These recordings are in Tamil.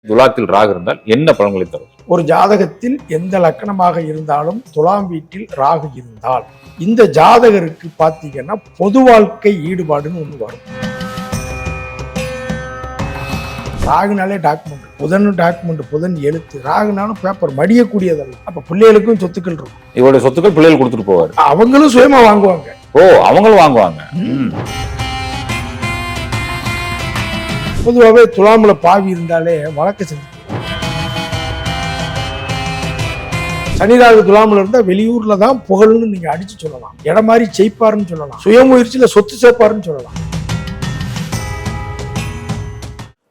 துலாத்தில் ராகு இருந்தால் என்ன பலன்களை தரும்? ஒரு ஜாதகத்தில் எந்த லக்கணமாக இருந்தாலும் துலாம் வீட்டில் ராகு இருந்தால் இந்த ஜாதகருக்கு பார்த்தீங்கன்னா பொது வாழ்க்கை ஈடுபாடுன்னு ஒன்று வரும். ராகுனாலே டாக்குமெண்ட், புதன் எழுத்து, ராகுனாலும் பேப்பர் மடியக்கூடியதல்ல. அப்ப பிள்ளைகளுக்கும் சொத்துக்கள் இருக்கும். இவருடைய சொத்துக்கள் பிள்ளைகள் கொடுத்துட்டு போவார். அவங்களும் சுயமா வாங்குவாங்க. அவங்களும் வாங்குவாங்க. பொதுவாகவே துலாமுல பாவி இருந்தாலே வழக்க செஞ்சு. சனிராகு துலாமுல இருந்தா வெளியூர்ல தான் புகழ்னு நீங்க அடிச்சு சொல்லலாம். இடம் மாதிரி ஜெயிப்பாருன்னு சொல்லலாம். சுயமுயற்சியில சொத்து சேர்ப்பாருன்னு சொல்லலாம்.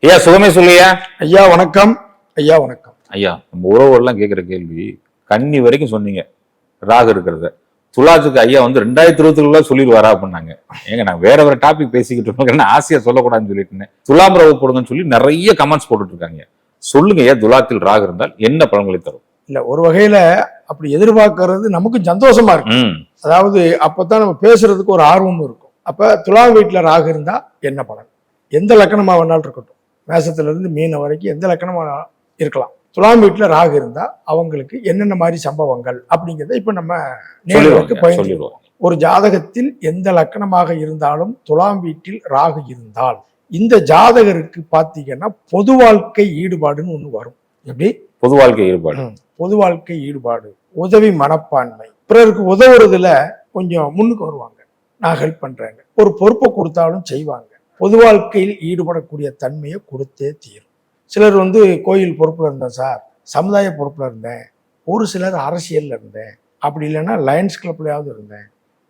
ஐயா சுகமே சொல்லியா? ஐயா வணக்கம். ஐயா வணக்கம். ஐயா நம்ம உறவுகள்லாம் கேட்கிற கேள்வி, கன்னி வரைக்கும் சொன்னீங்க ராகு இருக்கிறத. துலாத்துக்கு ஐயா 2020 சொல்லிடுவாரா அப்படின்னாங்க. ஏங்க நான் வேற டாபிக் பேசிக்கிட்டு ஆசையா சொல்லக்கூடாதுன்னு சொல்லிட்டு துலாம் ரவு போடுங்கன்னு சொல்லி நிறைய கமெண்ட்ஸ் போட்டுட்டு இருக்காங்க. சொல்லுங்க ஐயா, துலாத்தில் ராகு இருந்தால் என்ன பலன்களை தரும்? இல்ல, ஒரு வகையில அப்படி எதிர்பார்க்கறது நமக்கும் சந்தோஷமா இருக்கு. அதாவது அப்பதான் நம்ம பேசுறதுக்கு ஒரு ஆர்வம் இருக்கும். அப்ப துலாம் வீட்டுல ராகு இருந்தா என்ன பலன்? எந்த லக்கணமா வேணாலும் இருக்கட்டும், மேசத்துல இருந்து மீன வரைக்கும் எந்த லக்கணமா இருக்கலாம். துலாம் வீட்டுல ராகு இருந்தா அவங்களுக்கு என்னென்ன மாதிரி சம்பவங்கள் அப்படிங்கிறத இப்ப நம்ம நேருக்கு பயன்படுத்துவோம். ஒரு ஜாதகத்தில் எந்த லக்கணமாக இருந்தாலும் துலாம் வீட்டில் ராகு இருந்தால் இந்த ஜாதகருக்கு பாத்தீங்கன்னா பொது வாழ்க்கை ஈடுபாடுன்னு ஒண்ணு வரும். எப்படி? பொது வாழ்க்கை ஈடுபாடு. பொது வாழ்க்கை ஈடுபாடு, உதவி மனப்பான்மை, பிறருக்கு உதவுறதுல கொஞ்சம் முன்னுக்கு வருவாங்க. நான் ஹெல்ப் பண்றேங்க, ஒரு பொறுப்பை கொடுத்தாலும் செய்வாங்க. பொது வாழ்க்கையில் ஈடுபடக்கூடிய தன்மையை கொடுத்தே தீரும். சிலர் கோயில் பொறுப்புல இருந்தேன் சார், சமுதாய பொறுப்புல இருந்தேன், ஒரு சிலர் அரசியல்ல இருந்தேன், அப்படி இல்லைன்னா லயன்ஸ் கிளப்லயாவது இருந்தேன்.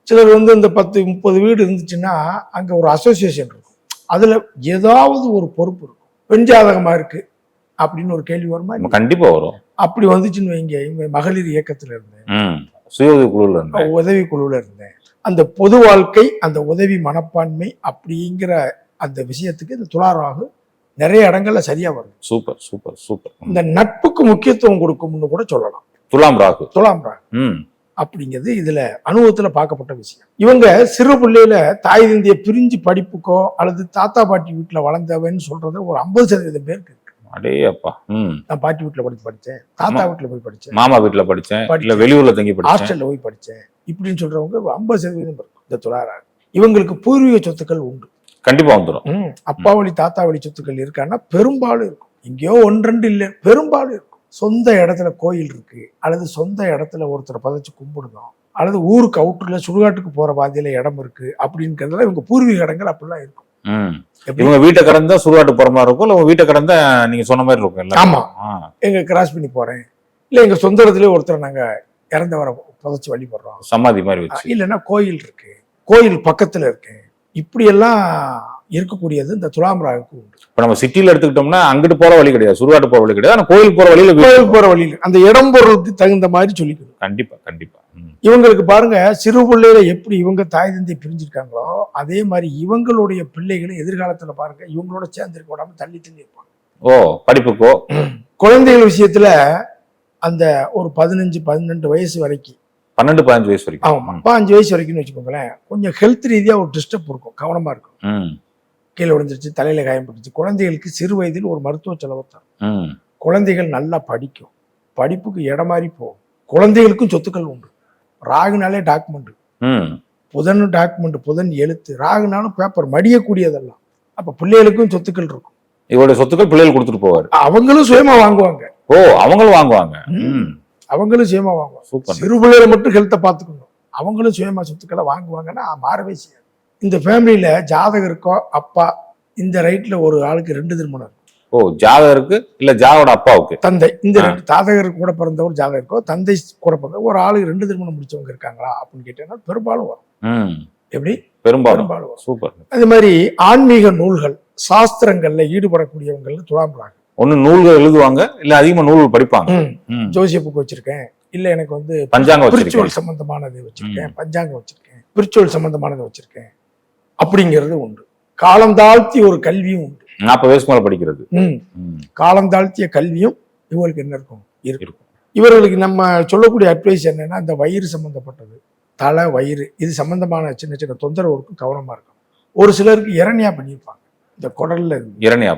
சிலர் இந்த 10-30 வீடு இருந்துச்சுன்னா அங்க ஒரு அசோசியேஷன் இருக்கும், அதுல ஏதாவது ஒரு பொறுப்பு இருக்கும். பெண் ஜாதகமா இருக்கு அப்படின்னு ஒரு கேள்வி வருமா? கண்டிப்பா வரும். அப்படி வந்துச்சுன்னு வைங்க, இவங்க மகளிர் இயக்கத்துல இருந்தேன், சுய உதவி குழுல இருந்தேன், உதவி குழுல இருந்தேன். அந்த பொது வாழ்க்கை, அந்த உதவி மனப்பான்மை அப்படிங்கிற அந்த விஷயத்துக்கு இந்த துளாராகு நிறைய இடங்கள்ல சரியா வரும். Super super super. இந்த நட்புக்கு முக்கியத்துவம் கொடுக்கும்னு கூட சொல்லலாம். துலாம் ராகு அப்படிங்கிறது இதுல அனுபவத்துல பார்க்கப்பட்ட விஷயம். இவங்க சிறு பிள்ளையில தாய் தந்தைய பிரிஞ்சு படிப்புக்கோ அல்லது தாத்தா பாட்டி வீட்டுல வளர்ந்தவன்னு சொல்றது ஒரு 50% பேருக்கு இருக்கு. அடே அப்பா. நான் பாட்டி வீட்டுல படிச்சேன், தாத்தா வீட்டுல போய் படிச்சேன், மாமா வீட்டுல படிச்சேன், இல்ல வெளியூர்ல தங்கி படிச்சேன், ஹாஸ்டல்ல போய் படிச்சேன் இப்படின்னு சொல்றவங்க 50% இருக்கும் இந்த துளாராகு. இவங்களுக்கு பூர்வீக சொத்துக்கள் உண்டு. கண்டிப்பா வந்துடும். அப்பா வழி தாத்தா வழி சொத்துக்கள் இருக்கான்னா பெரும்பாலும் இருக்கும். எங்கேயோ 1-2 இல்லை, பெரும்பாலும் இருக்கும். சொந்த இடத்துல கோயில் இருக்கு, அல்லது சொந்த இடத்துல ஒருத்தரை பதைச்சு கும்பிடுதோம், அல்லது ஊருக்கு அவுட்டர்ல சுடுகாட்டுக்கு போற பாதையில இடம் இருக்கு அப்படிங்கிறதுல இவங்க பூர்வீக இடங்கள் அப்படிலாம் இருக்கும். இவங்க வீட்டை கடந்தா சுடுகாட்டு போற மாதிரி இருக்கும், இல்ல வீட்டை கடந்தா நீங்க சொன்ன மாதிரி இருக்கும். ஆமா, எங்க கிராஸ் பண்ணி போறேன், இல்ல எங்க சொந்த இடத்துல ஒருத்தரை நாங்க இறந்தவரை புதைச்சு வழிபடுறோம், சமாதி மாதிரி வச்சு, இல்லைன்னா கோயில் இருக்கு, கோயில் பக்கத்துல இருக்கு, இப்படியெல்லாம் இருக்கக்கூடியது இந்த துலாம் ராகுக்கு உண்டு. இப்ப நம்ம சிட்டில எடுத்துக்கிட்டோம்னா அங்கிட்டு போற வழி கிடையாது, சுடுகாட்டு போற வழி கிடையாது, ஆனா கோயில் போற வழியில அந்த இடம் பொருளுக்கு தகுந்த மாதிரி சொல்லிக்கணும். கண்டிப்பா கண்டிப்பா. இவங்களுக்கு பாருங்க, சிறு பிள்ளையில எப்படி இவங்க தாய் தந்தை பிரிஞ்சிருக்காங்களோ அதே மாதிரி இவங்களுடைய பிள்ளைகளும் எதிர்காலத்துல பாருங்க இவங்களோட சேர்ந்து இருக்க விடாம தள்ளி இருப்பாங்க. படிப்புக்கோ குழந்தைகள் விஷயத்துல அந்த ஒரு 15-12 வயசு வரைக்கும், 12-15 வயசு வரைக்கும், ஆமா 5 வயசு வரைக்கும்னு வச்சுக்கோங்களேன், கொஞ்சம் ஹெல்த் ரீதியா ஒரு டிஸ்டர்ப் இருக்கும், கவனமா இருக்கும். கீழே விழுந்துருச்சு, தலையில காயப்பட்டுச்சு. குழந்தைகளுக்கு சிறு வயதில் ஒரு மருத்துவ செலவு தரும். குழந்தைகள் நல்லா படிக்கும், படிப்புக்கு இடம் மாதிரி போகும். குழந்தைகளுக்கும் சொத்துக்கள் உண்டு. ராகுனாலே டாக்குமெண்ட், புதன் எழுத்து, ராகுனாலும் பேப்பர் மடியக்கூடியதெல்லாம். அப்ப பிள்ளைகளுக்கும் சொத்துக்கள் இருக்கும். இவருடைய சொத்துக்கள் பிள்ளைகள் கொடுத்துட்டு போவார். அவங்களும் சுயமா வாங்குவாங்க. அவங்களும் வாங்குவாங்க. அவங்களும் சுயமா வாங்குவாங்க. சிறு பிள்ளைகளை மட்டும் ஹெல்த்தை பார்த்துக்கணும், அவங்களும் சுயமா சொத்துக்களை வாங்குவாங்கன்னா மாறவே செய்யாது. இந்த ஃபேமிலியில ஜாதகருக்கோ அப்பா இந்த ரைட்ல ஒரு ஆளுக்கு 2 திருமணம் இருக்கும். ஜாதகருக்கு இல்ல ஜாதகோட அப்பாவுக்கு தந்தை, இந்த ஜாதகருக்கு கூட பிறந்தவர் ஜாதகருக்கோ தந்தை கூட பிறந்த ஒரு ஆளுக்கு 2 திருமணம் முடிச்சவங்க இருக்காங்களா அப்படின்னு கேட்டீங்கன்னா பெரும்பாலும் வரும். எப்படி? பெரும்பாலும் வரும். சூப்பர். அது மாதிரி ஆன்மீக நூல்கள் சாஸ்திரங்கள்ல ஈடுபடக்கூடியவங்க துலாம் ராகு. ஒண்ணு நூல்கள் எழுதுவாங்க, இல்ல அதிகமா நூல்கள் படிப்பாங்க. ஜோசிய புக் வச்சிருக்கேன், இல்ல எனக்கு பஞ்சாங்கம் ஸ்பிரிச்சுவல் சம்பந்தமானது வச்சிருக்கேன், பஞ்சாங்கம் வச்சிருக்கேன், ஸ்பிரிச்சுவல் சம்பந்தமானது வச்சிருக்கேன் அப்படிங்கிறது உண்டு. காலம் தாழ்த்தி ஒரு கல்வியும் உண்டு. 40 வயசுக்கு மேல படிக்கிறது. காலம் தாழ்த்திய கல்வியும் இவங்களுக்கு என்ன இருக்கும்? இருக்கும். இவர்களுக்கு நம்ம சொல்லக்கூடிய அட்வைஸ் என்னன்னா, இந்த வயிறு சம்பந்தப்பட்டது, தலை வயிறு இது சம்பந்தமான சின்ன சின்ன தொந்தரவுக்கும் கவனமா இருக்கும். ஒரு சிலருக்கு இரணியா பண்ணியிருப்பாங்க, இந்த குடல்ல இருந்து இரணியா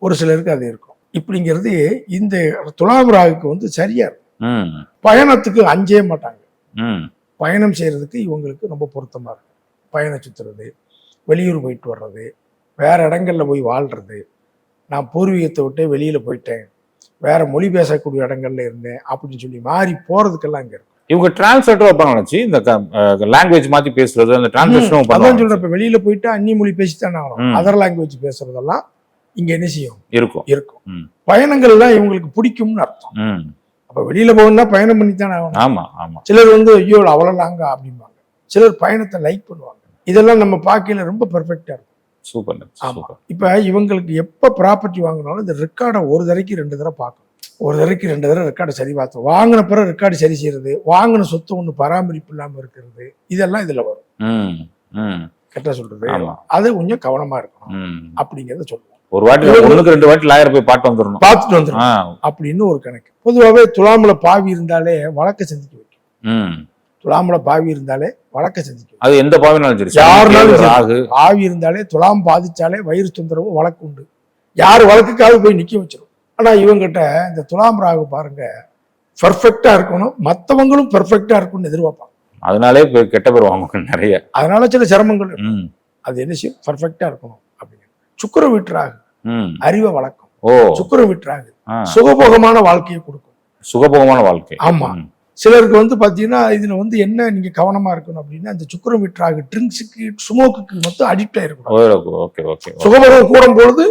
ஒரு சிலருக்கு அது இருக்கும். இப்படிங்கிறது இந்த துலாம் ராகுக்கு வந்து சரியா இருக்கும். ம். பயணத்துக்கு அஞ்சே மாட்டாங்க. ம். பயணம் செய்யறதுக்கு இவங்களுக்கு ரொம்ப பொருத்தமா இருக்கும். பயணம் சுத்துறது, வெளியூர் போயிட்டு வர்றது, வேற இடங்கள்ல போய் வாழ்றது, நான் பூர்வீகத்தை விட்டு வெளியில போயிட்டேன், வேற மொழி பேசக்கூடிய இடங்கள்ல இருந்தேன் அப்படின்னு சொல்லி மாறி போறதுக்கெல்லாம் இங்க இருக்கும். இவங்க டிரான்ஸ்லேட்டர் வைப்பாங்க நினைச்சு இந்த லாங்குவேஜ் மாத்தி பேசுறது அந்த டிரான்ஸ்லேஷனும் அதான் பண்ணுவாங்க. சொல்றேன், இப்ப வெளியில போயிட்டு அந்நிய மொழி பேசித்தானே ஆகணும். ம். அதர் லாங்குவேஜ் பேசுறதெல்லாம் இங்க என்ன செய்யும்? இருக்கும். இருக்கும். ம். பயணங்கள்லாம் இவங்களுக்கு பிடிக்கும்னு அர்த்தம். ம். அப்ப வெளியில போகணும்னா பயணம் பண்ணித்தானே ஆகணும். ஆமா ஆமா. சிலர் வந்து ஐயோ அவ்வளவு லாங்கா அப்படிம்பாங்க, சிலர் பயணத்தை லைக் பண்ணுவாங்க. இதெல்லாம் நம்ம பார்க்கையில ரொம்ப பெர்ஃபெக்டா இருக்கும். சூப்பர் ஆமா. சூப்பர். இப்ப இவங்களுக்கு எப்ப ப்ராப்பர்ட்டி வாங்கினாலும் இந்த ரெக்கார்டை ஒரு தடவைக்கு 2 தடவை பார்க்கணும். ஒரு தடவைக்கு 2 தடவை ரெக்கார்டை சரி பார்த்தோம். வாங்கின பிறகு ரெக்கார்டு சரி செய்யறது, வாங்கின சொத்து ஒண்ணு பராமரிப்பு இல்லாம இருக்கிறது, இதெல்லாம் இதுல வரும். ம். ம். கரெக்டா சொல்றது. ஆமா. அது கொஞ்சம் கவனமா இருக்கணும் ம். அப்படிங்கறத சொல்லுவோம். ஒரு வாட்டி ஒண்ணுக்கு 2 வாட்டி லாயர் போய் பாட்டு வந்துடணும். பார்த்துட்டு வந்துடும் அப்படின்னு ஒரு கணக்கு. பொதுவாகவே துலாமுல பாவி இருந்தாலே வழக்க சந்திக்க வைக்கும். ம். துலாமுல பாவி இருந்தாலே வழக்க சந்திக்க வைக்கும். அது எந்த பாவினாலும் சரி, யாருனாலும் சரி. ராகு பாவி இருந்தாலே துலாம் பாதிச்சாலே வயிறு தொந்தரவு வழக்கு உண்டு. யார் வழக்குக்காவது போய் நிக்க வச்சிடும். ஆனா இவங்கிட்ட இந்த துலாம் ராகு பாருங்க பெர்ஃபெக்டா இருக்கணும், மற்றவங்களும் பெர்ஃபெக்டா இருக்கணும்னு எதிர்பார்ப்பாங்க. அதனாலே கெட்ட பேர் வாங்குவாங்க நிறைய. அதனால சில சிரமங்கள் இருக்கும். ம். அது என்ன செய்யும்? பெர்ஃபெக்டா இருக்கணும் அப்படிங்க. சுக்கிர வீட்டுராகு ம். அறிவை வளர்க்கும். ஓ. சுக்கிர வீட்டுராகு ஆ. சுகபோகமான வாழ்க்கையை கொடுக்கும். சுகபோகமான வாழ்க்கை. ஆமா. ம். சிலருக்கு வந்து பாத்தீங்கன்னா இதுல வந்து என்ன நீங்க கவனமா இருக்கணும் அப்படின்னா, இந்த சுக்கிர வீட்டுராகு ட்ரிங்க்ஸுக்கு ஸ்மோக்குக்கு மட்டும் அடிக்ட் ஆயிருக்கும். Okay okay. சுகபோகம் கூடும் பொழுது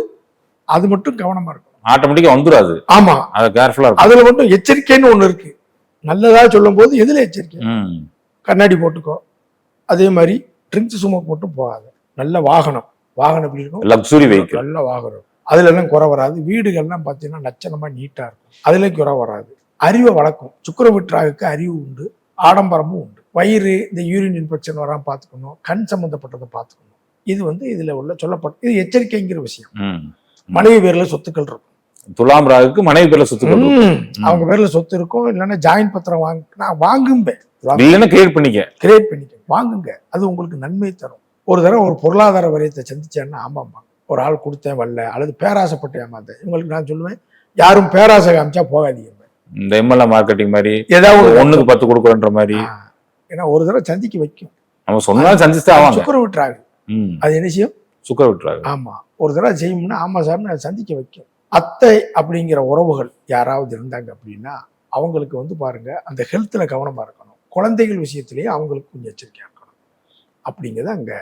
அது மட்டும் கவனமா இருக்கும். ஆட்டோமேட்டிக்கா வந்துடாது. ஆமா. அது கேர்ஃபுல்லா இருக்கும். அதுல மட்டும் எச்சரிக்கைன்னு ஒண்ணு இருக்கு. நல்லதா சொல்லும் போது எதுல எச்சரிக்கை? ம். கண்ணாடி போட்டுக்கோ. அதே மாதிரி ட்ரிங்க்ஸ் ஸ்மோக் மட்டும் போகாது. நல்ல வாகனம் எப்படி இருக்கும்? Luxury vehicle. நல்ல வாகனம், அதுல எல்லாம் குறை வராது. வீடுகள்லாம் பாத்தீங்கன்னா லட்சணமா நீட்டா இருக்கும். அதுல குறை வராது. அறிவை வளர்க்கும். சுக்கிர வீட்டுராகுக்கு அறிவு உண்டு, ஆடம்பரமும் உண்டு. வயிறு, இந்த யூரின் இன்ஃபெக்ஷன் வராம பாத்துக்கணும், கண் சம்பந்தப்பட்டதை பாத்துக்கணும். இது வந்து இதுல உள்ள சொல்லப்பட்ட இது எச்சரிக்கைங்கிற விஷயம். ம். மனைவி பேர்ல சொத்துக்கள் இருக்கும். துலாம் ராகுக்கு மனைவி பேர்ல சொத்துக்கள் இருக்கும். அவங்க பேர்ல சொத்து இருக்கும். இல்லைன்னா ஜாயின் பத்திரம் வாங்குங்க, இல்லைன்னா கிரியேட் பண்ணிக்க. கிரியேட் பண்ணிக்க, வாங்குங்க. அது உங்களுக்கு நன்மை தரும். ஒரு தடவை ஒரு பொருளாதார வரியத்தை சந்திச்சேன்னா ஆமாம்மா ஒரு ஆள் கொடுத்தேன் வரல, அல்லது பேராசைப்பட்டு ஏமாத்தேன். இவங்களுக்கு நான் சொல்லுவேன், யாரும் பேராசை காமிச்சா போகாதீங்க. இந்த எம்எல்ஏ மார்க்கெட்டிங் மாதிரி ஏதாவது 1க்கு 10 கொடுக்குறன்ற மாதிரி. ஏன்னா ஒரு தடவை சந்திக்க வைக்கும். நம்ம சொன்னாலும் சந்திச்சுதான் ஆவாங்க. சுக்கிர வீட்டுராகு அது என்ன செய்யும்? சுக்கிர வீட்டுராகு. ஆமா. ஒரு தடவை செய்யும்னா ஆமா சார்னு அதை சந்திக்க வைக்கும். அத்தை அப்படிங்கிற உறவுகள் யாராவது இருந்தாங்க அப்படின்னா அவங்களுக்கு வந்து பாருங்க அந்த ஹெல்த்ல கவனமா இருக்கணும். குழந்தைகள் விஷயத்திலேயே அவங்களுக்கு கொஞ்சம் எச்சரிக்கையா இருக்கணும் அப்படிங்கிறது அங்க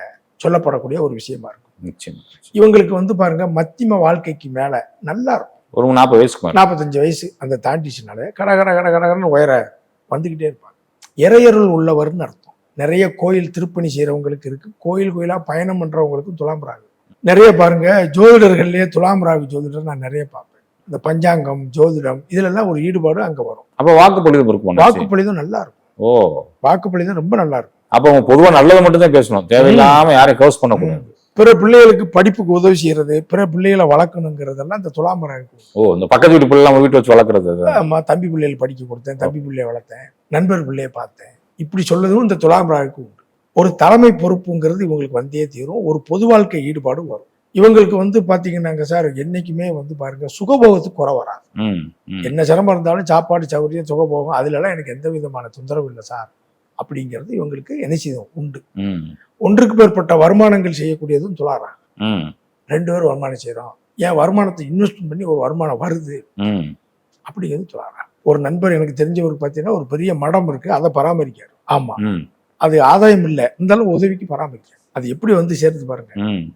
சொல்லப்படக்கூடிய ஒரு விஷயமா இருக்கும். நிச்சயம். இவங்களுக்கு வந்து பாருங்க மத்தியம வாழ்க்கைக்கு மேல நல்லா இருக்கும். ஒரு 40 வயசுக்கு 45 வயசு அந்த தாண்டிச்சுனாலே கடகடன்னு உயர வந்துகிட்டே இருப்பாங்க. இறையருள் உள்ளவர்னு அர்த்தம். நிறைய கோயில் திருப்பணி செய்யறவங்களுக்கு இருக்கு. கோயிலா பயணம் பண்றவங்களுக்கும் துலாம் ராகு நிறைய பாருங்க. ஜோதிடர்கள்லயே துலாம் ராகு ஜோதிடர் நான் நிறைய பார்ப்பேன். இந்த பஞ்சாங்கம், ஜோதிடம் இதுல எல்லாம் ஒரு ஈடுபாடு அங்க வரும். அப்ப வாக்குப்பொழிதம் இருக்கும். வாக்குப்பொழிதம் நல்லா இருக்கும். ஓ. வாக்குப்பொழிதம் ரொம்ப நல்லா இருக்கும். அப்ப அவங்க பொதுவா நல்லதை மட்டும் தான் பேசணும், தேவையில்லாம யாரையும் கவுஸ் பண்ணக்கூடாது. பிற பிள்ளைகளுக்கு படிப்புக்கு உதவி செய்யறது, பிற பிள்ளைகளை வளர்க்கணுங்கிறதெல்லாம் இந்த துலாம் ராகு. ஓ, இந்த பக்கத்து வீட்டு பிள்ளை நம்ம வீட்டு வச்சு வளர்க்கறது. ஆமா, தம்பி பிள்ளைகள் படிக்க கொடுத்தேன், தம்பி பிள்ளைய வளர்த்தேன், நண்பர் பிள்ளைய பார்த்தேன், இப்படி சொல்லதும் இந்த துலாம் ராகுக்கு உண்டு. ஒரு தலைமை பொறுப்புங்கிறது இவங்களுக்கு வந்தே தீரும். ஒரு பொது வாழ்க்கை ஈடுபாடு வரும். இவங்களுக்கு வந்து பாத்தீங்கன்னாங்க சார், என்னைக்குமே வந்து பாருங்க சுகபோகத்துக்கு குறை வராது. என்ன சிரமம் இருந்தாலும் சாப்பாடு சௌகரியம் சுகபோகம் அதுல எல்லாம் எனக்கு எந்த விதமான தொந்தரவு இல்லை சார் அப்படிங்கிறது இவங்களுக்கு என்ன செய்யும் உண்டு. ஒன்றுக்கு மேற்பட்ட வருமானங்கள் செய்யக்கூடியதும் துளாரா. 2 பேர் வருமானம் செய்யறோம், என் வருமானத்தை இன்வெஸ்ட்மெண்ட் பண்ணி ஒரு வருமானம் வருது அப்படிங்கிறது துளாரா. ஒரு நண்பர் எனக்கு தெரிஞ்சவருக்கு பார்த்தீங்கன்னா ஒரு பெரிய மடம் இருக்கு, அதை பராமரிக்காரு. ஆமா, அது ஆதாயம் இல்லை இருந்தாலும் உதவிக்கு பராமரிக்க. அது எப்படி வந்து சேர்த்து பாருங்க.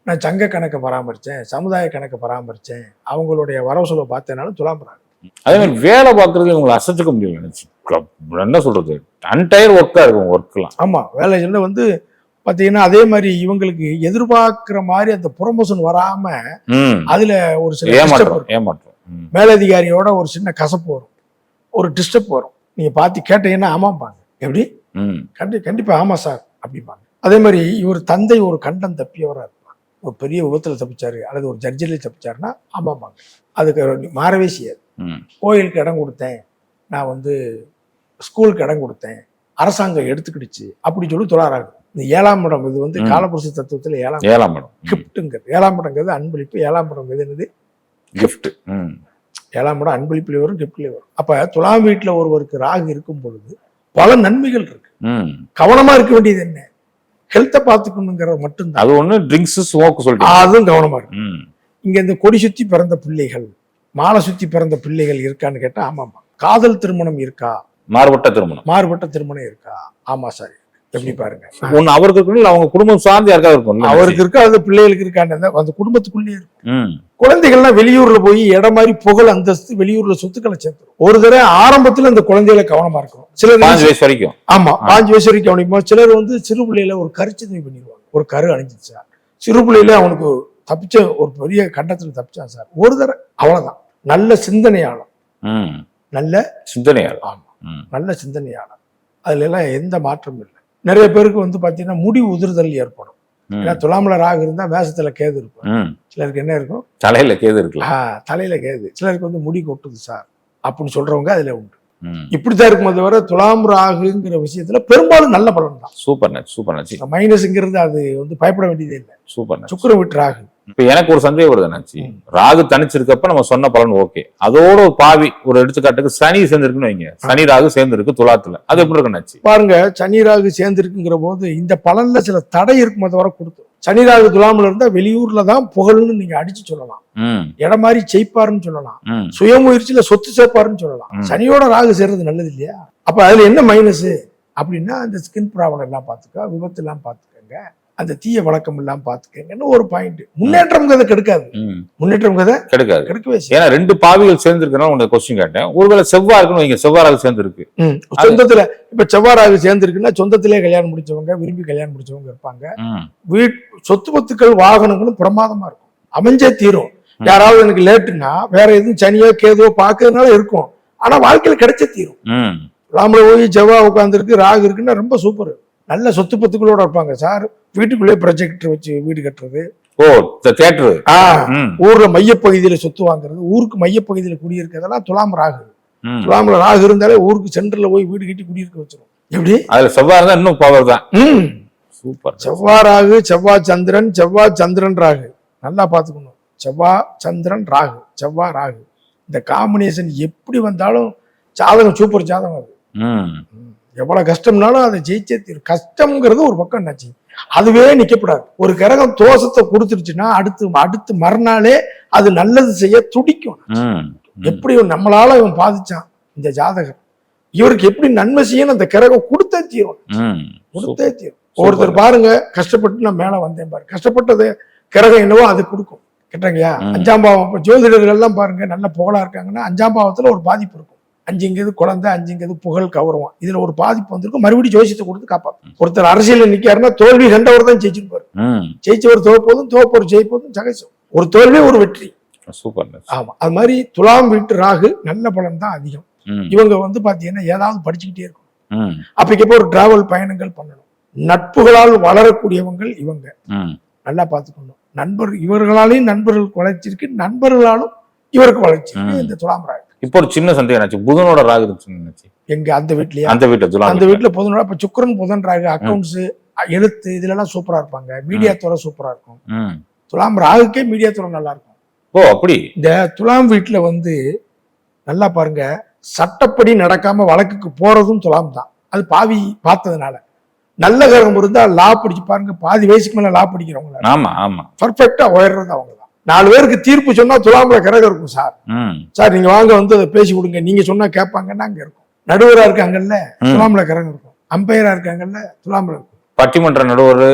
நான் சங்க கணக்கை பராமரிச்சேன், சமுதாய கணக்கை பராமரிச்சேன், அவங்களுடைய வரவு செலவு பார்த்தேனாலும் துலாம் ராகு. அதே மாதிரி வேலை பார்க்கறது இவங்களை அசைச்சுக்க முடியல. என்ன சொல்றது, அன்டயர் ஒர்க்கா இருக்கும் ஒர்க்லாம். ஆமா, வேலைகள்ல வந்து பாத்தீங்கன்னா அதே மாதிரி இவங்களுக்கு எதிர்பார்க்கிற மாதிரி அந்த ப்ரொமோஷன் வராம அதுல ஒரு சில ஏமாற்றம், மேலதிகாரியோட ஒரு சின்ன கசப்பு வரும், ஒரு டிஸ்டர்ப் வரும். நீங்க பார்த்து கேட்டீங்கன்னா ஆமாம்பாங்க. எப்படி? கண்டிப்பா ஆமா சார் அப்படிம்பாங்க. அதே மாதிரி இவர் தந்தை ஒரு கண்டம் தப்பியவராக இருப்பாங்க. ஒரு பெரிய விபத்துல தப்பிச்சாரு அல்லது ஒரு ஜர்ஜரில தப்பிச்சாருன்னா ஆமாம்பாங்க. அதுக்கு மாறவே செய்யாது. கோயிலுக்கு இடம் கொடுத்தேன், நான் வந்து ஸ்கூலுக்கு இடம் கொடுத்தேன், அரசாங்கம் எடுத்துக்கிடுச்சு அப்படி சொல்லி துளாராகும். இந்த 7ஆம் இடம் இது வந்து காலபுருஷ தத்துவத்துல 7ஆம் இடம் கிஃப்ட்டுங்கிறது. 7ஆம் இடங்கிறது அன்பளிப்பு. 7ஆம் இடங்கிறது என்னது? கிஃப்ட். 7ஆம் இடம் அன்பளிப்பிலே வரும், கிஃப்ட்லேயே வரும். அப்ப துலாம் வீட்டுல ஒருவருக்கு ராகு இருக்கும் பொழுது பல நன்மைகள் இருக்கு. கவனமா இருக்க வேண்டியது என்ன, ஹெல்த்தை பார்த்துக்கணுங்கிறது மட்டும்தான். அது ஒண்ணு ட்ரிங்க்ஸ் ஸ்மோக் சொல்லிட்டு அதுவும் கவனமா இருக்கு. இங்க இந்த கொடி சுத்தி பிறந்த பிள்ளைகள், மாலை சுத்தி பிறந்த பிள்ளைகள் இருக்கான்னு கேட்டா ஆமாமா. காதல் திருமணம் இருக்கா, மாறுபட்ட திருமணம் இருக்கா, ஆமா சார். எப்படி பாருங்க, ஒண்ணு அவருக்கு இருக்கும், இல்ல அவங்க குடும்பம் சார்ந்து யாருக்காவது இருக்கும். அவருக்கு இருக்கா, அது பிள்ளைகளுக்கு இருக்கான்னு அந்த குடும்பத்துக்குள்ளேயே இருக்கும். குழந்தைகள்லாம் வெளியூர்ல போய் இடம் மாதிரி புகழ் அந்தஸ்து, வெளியூர்ல சொத்துக்களை சேர்த்துரும். ஒரு தடவை ஆரம்பத்துல அந்த குழந்தைகளை கவனமா இருக்கணும். சிலர் 5 வயசு வரைக்கும், ஆமா 5 வயசு வரைக்கும் கவனிப்போம். சிலர் சிறு பிள்ளையில ஒரு கருச்சிதவி பண்ணிடுவாங்க. ஒரு கரு அணிஞ்சிச்சா, சிறு பிள்ளையில அவனுக்கு தப்பிச்ச ஒரு பெரிய கண்டத்துல தப்பிச்சான் சார். ஒரு தடவை அவ்வளவுதான். நல்ல சிந்தனையாளர், நல்ல சிந்தனையாளர், ஆமா நல்ல சிந்தனையாளர். அதுல எல்லாம் எந்த மாற்றமும் இல்லை. நிறைய பேருக்கு பாத்தீங்கன்னா முடி உதிர்தல் ஏற்படும். ஏன்னா துலாம்ல ராகு இருந்தா மேசத்துல கேது இருக்கும். சிலருக்கு என்ன இருக்கும், தலையில கேது இருக்கு, தலையில கேது. சிலருக்கு முடி கொட்டுது சார் அப்படின்னு சொல்றவங்க அதுல உண்டு. இப்படித்தான் இருக்கும். அது வர துலாம் ராகுங்கிற விஷயத்துல பெரும்பாலும் நல்ல பலன் தான். சூப்பர். மைனஸ்ங்கிறது அது பயப்பட வேண்டியதே இல்லை. சூப்பர். சுக்கிரன் வீட்டு ராகு. இப்ப எனக்கு ஒரு சந்தேகம் வருது. ராகு தனிச்சிருக்கப்ப நம்ம சொன்ன பலன் ஓகே. அதோட ஒரு பாவி, ஒரு எடுத்துக்காட்டுக்கு சனி சேர்ந்திருக்குன்னு வைங்க. சனி ராகு சேர்ந்திருக்கு துலாத்துல, அது எப்படி இருக்கு பாருங்க. சனி ராகு சேர்ந்திருக்குங்கிற போது இந்த பலன்ல சில தடை இருக்கும். அதை வர கொடுத்து சனி ராகு துலாம்ல இருந்தா வெளியூர்ல தான் புகழ்னு நீங்க அடிச்சு சொல்லலாம். இடம் மாதிரி ஜெயிப்பாருன்னு சொல்லலாம். சுயமுயற்சியில சொத்து சேர்ப்பாருன்னு சொல்லலாம். சனியோட ராகு சேர்றது நல்லது இல்லையா? அப்ப அதுல என்ன மைனஸ் அப்படின்னா, அந்த ஸ்கின் ப்ராப்ளம் எல்லாம் பாத்துக்க, விபத்து எல்லாம் பாத்துக்கங்க, அந்த தீய வழக்கம் எல்லாம் பாத்துக்கங்கன்னு ஒரு பாயிண்ட். முன்னேற்றம் கதை கெடுக்காது. கெடுக்கவே. ஏன்னா 2 பாவிகள் சேர்ந்திருக்கனால உங்க கொஸ்டின் கேட்டேன். ஒருவேளை செவ்வாய் இருக்குன்னு வைங்க, செவ்வாறாக சேர்ந்திருக்கு சொந்தத்துல. இப்ப செவ்வாறாக சேர்ந்திருக்குன்னா சொந்தத்திலே கல்யாணம் முடிச்சவங்க, விரும்பி கல்யாணம் முடிச்சவங்க இருப்பாங்க. சொத்து பத்துக்கள் வாகனங்களும் பிரமாதமா இருக்கும், அமைஞ்சே தீரும். யாராவது எனக்கு லேட்டுன்னா வேற எதுவும் சனியோ கேதுவோ பாக்குறதுனால இருக்கும், ஆனா வாழ்க்கையில கிடைச்சே தீரும். ராமல போய் செவ்வாய் உட்காந்துருக்கு, ராகு இருக்குன்னா ரொம்ப சூப்பர். நல்ல சொத்து பத்துக்களோட இருப்பாங்க சார். வீட்டுக்குள்ளே ப்ரொஜெக்டர் வச்சு வீடு கட்டுறது, ஊர்ல மையப்பகுதியில சொத்து வாங்குறது, ஊருக்கு மையப்பகுதியில குடியிருக்கிறதெல்லாம் துலாம் ராகு. துலாம்ல ராகு இருந்தாலே ஊருக்கு சென்டர்ல போய் வீடு கட்டி குடியிருக்க வச்சிரும். எப்படி அதுல செவ்வாய் இருந்தா இன்னும் பவர் தான். சூப்பர். செவ்வாய் ராகு, செவ்வாய் சந்திரன் ராகு நல்லா பாத்துக்கணும். செவ்வாய் சந்திரன் ராகு, செவ்வாய் ராகு இந்த காம்பினேஷன் எப்படி வந்தாலும் ஜாதகம் சூப்பர் ஜாதகம். அது எவ்வளவு கஷ்டம்னாலும் அதை ஜெயிச்சே தீரும். கஷ்டம்ங்கிறது ஒரு பக்கம் என்னாச்சு, அதுவே நிக்கப்படாது. ஒரு கிரகம் தோஷத்தை கொடுத்துருச்சுன்னா அடுத்து மறுநாளே அது நல்லது செய்ய துடிக்கும். எப்படி நம்மளால இவன் பாதிச்சான் இந்த ஜாதகர், இவருக்கு எப்படி நன்மை செய்யணும் அந்த கிரகம் கொடுத்தே தீரும். ஒருத்தர் பாருங்க, கஷ்டப்பட்டு நான் மேல வந்தேன் பாரு, கஷ்டப்பட்டது கிரகம் என்னவோ அது கொடுக்கும். கேட்டாங்கயா 5ஆம் பாவம். ஜோதிடர்கள் எல்லாம் பாருங்க நல்ல புகழா இருக்காங்கன்னா 5ஆம் பாவத்துல ஒரு பாதிப்பு இருக்கும். 5ங்கிறது குழந்தை, 5ங்கிறது புகழ் கௌரவம். இதுல ஒரு பாதிப்பு வந்திருக்கும், மறுபடியும் ஜோசியத்தை கொடுத்து காப்பாற்றும். ஒருத்தர் அரசியல் நிக்காருன்னா தோல்வி கண்டவர் தான் ஜெயிச்சிருப்பாரு. ஜெயிச்சவர் தோப்போதும், தோப்பவர் ஜெயிப்போதும் சகஜம். ஒரு தோல்வி ஒரு வெற்றி. ஆமா, அது மாதிரி துலாம் வீட்டு ராகு நல்ல பலன் தான் அதிகம். இவங்க பாத்தீங்கன்னா ஏதாவது படிச்சுக்கிட்டே இருக்கும். அப்பக்கப்போ ஒரு டிராவல் பயணங்கள் பண்ணணும். நட்புகளால் வளரக்கூடியவங்க இவங்க நல்லா பாத்துக்கணும். இவர்களாலையும் நண்பர்கள் வளர்ச்சிருக்கு, நண்பர்களாலும் இவருக்கு வளர்ச்சி. இந்த துலாம் ராகு. இப்போ ஒரு சின்ன சந்தேகம் ஆச்சு, புதனோட ராகு எங்க அந்த வீட்டுல புதனோட. இப்ப சுக்கிரன் புதன் ராகு அக்கௌண்ட்ஸ், எழுத்து இதுல எல்லாம் சூப்பரா இருப்பாங்க. மீடியா துறை சூப்பரா இருக்கும். துலாம் ராகுக்கே மீடியா துறை நல்லா இருக்கும். ஓ அப்படி. இந்த துலாம் வீட்டுல நல்லா பாருங்க, சட்டப்படி நடக்காம வழக்குக்கு போறதும் துலாம் தான். அது பாவி பார்த்ததுனால. நல்ல கிரகம் இருந்தா லா படிச்சு பாருங்க, பாதி வயசுக்கு மேல லா படிக்கிறவங்க பர்ஃபெக்டா உயர்றது அவங்க தான். 4 பேருக்கு தீர்ப்பு சொன்னா துலாம்ல கிரகம் இருக்கும் சார். சார் நீங்க வாங்க அதை பேசி கொடுங்க, நீங்க சொன்னா கேட்பாங்கன்னா அங்க இருக்கும். நடுவரா இருக்காங்கல்ல, துலாம்ல கிரகம் இருக்கும். அம்பையரா இருக்காங்கல்ல, துலாம்ல இருக்கும். பட்டிமன்ற நடுவர்,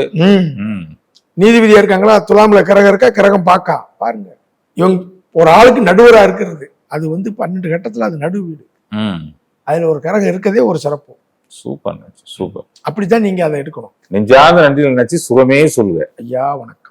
நீதிபதியா இருக்காங்களா, துலாம்ல கிரகம் இருக்கா, கிரகம் பாக்கா பாருங்க. இவங்க ஒரு ஆளுக்கு நடுவரா இருக்கிறது, அது 12 கட்டத்துல அது நடு வீடு. அதுல ஒரு கிரகம் இருக்கதே ஒரு சிறப்பு. சூப்பர். அப்படித்தான் நீங்க அதை எடுக்கணும். நெஞ்சார்ந்த நன்றி நினைச்சு சுகமே சொல்லுவேன். ஐயா வணக்கம்.